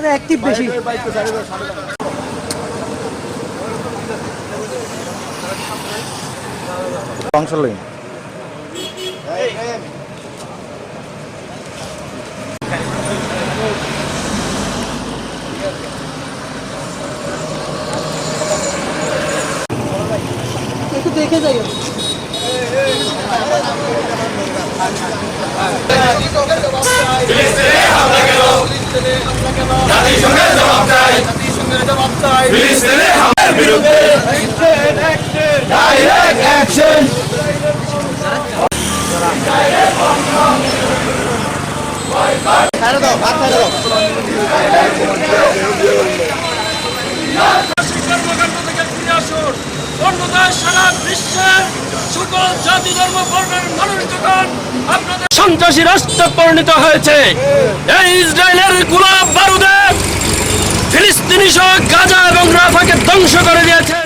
Active বেশি। অংশ লই একটু দেখে যাই। সন্ত্রাসী রাষ্ট্রে পরিণত হয়েছে। এই ইসরায়েলের গোলাপ বারুদে ফিলিস্তিনি সহ গাজা এবং রাফাকে ধ্বংস করে দিয়েছে।